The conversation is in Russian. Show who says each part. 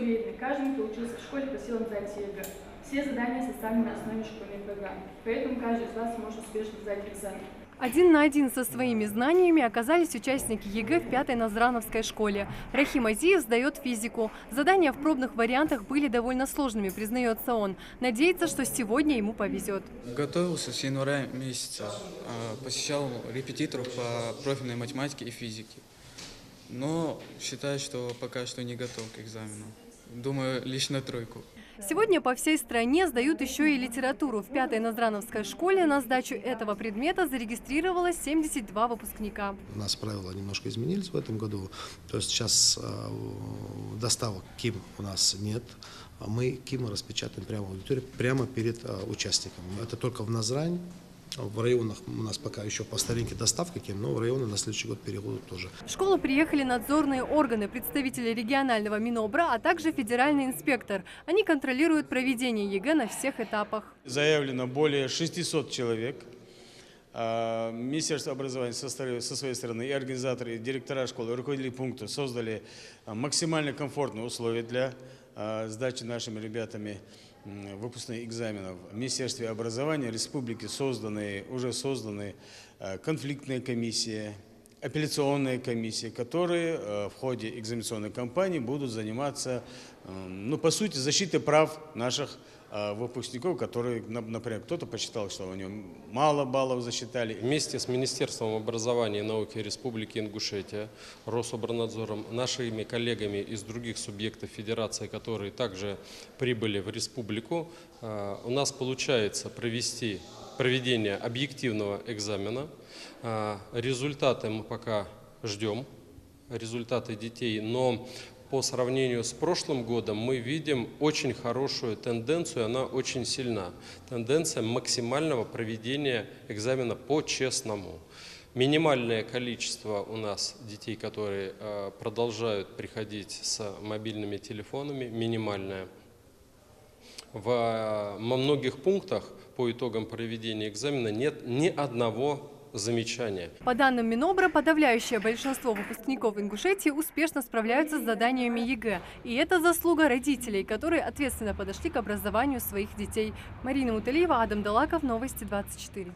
Speaker 1: уверены, каждый, кто учился в школе, по силам сдать ЕГЭ. Все задания составлены на основе школьной программы, поэтому каждый из вас может успешно сдать экзамен.
Speaker 2: 1 на 1 со своими знаниями оказались участники ЕГЭ в 5-й Назрановской школе. Рахим Азиев сдает физику. Задания в пробных вариантах были довольно сложными, признается он. Надеется, что сегодня ему повезет.
Speaker 3: Готовился с января месяца, посещал репетиторов по профильной математике и физике. Но считаю, что пока что не готов к экзамену. Думаю, лишь на тройку.
Speaker 2: Сегодня по всей стране сдают еще и литературу. В 5-й Назрановской школе на сдачу этого предмета зарегистрировалось 72 выпускника.
Speaker 4: У нас правила немножко изменились в этом году. То есть сейчас доставок КИМ у нас нет. Мы КИМы распечатаем прямо в аудитории, прямо перед участником. Это только в Назрань. В районах у нас пока еще по старинке доставка КИМ, но в районы на следующий год переводят тоже.
Speaker 2: В школу приехали надзорные органы, представители регионального Минобра, а также федеральный инспектор. Они контролируют проведение ЕГЭ на всех этапах.
Speaker 5: Заявлено более 600 человек. Министерство образования со своей стороны и организаторы, и директора школы, и руководители пункта создали максимально комфортные условия для сдачи нашими ребятами выпускных экзаменов. В Министерстве образования республики уже созданы конфликтные комиссии, апелляционные комиссии, которые в ходе экзаменационной кампании будут заниматься, по сути, защитой прав наших выпускников, которые, например, кто-то посчитал, что у него мало баллов засчитали.
Speaker 6: Вместе с Министерством образования и науки Республики Ингушетия, Рособорнадзором, нашими коллегами из других субъектов федерации, которые также прибыли в республику, у нас получается проведение объективного экзамена. Результаты мы пока ждем, результаты детей, но по сравнению с прошлым годом мы видим очень хорошую тенденцию, она очень сильна. Тенденция максимального проведения экзамена по-честному. Минимальное количество у нас детей, которые продолжают приходить с мобильными телефонами, минимальное. Во многих пунктах по итогам проведения экзамена нет ни одного замечания.
Speaker 2: По данным Минобра, подавляющее большинство выпускников Ингушетии успешно справляются с заданиями ЕГЭ. И это заслуга родителей, которые ответственно подошли к образованию своих детей. Марина Муталиева, Адам Далаков, Новости 24.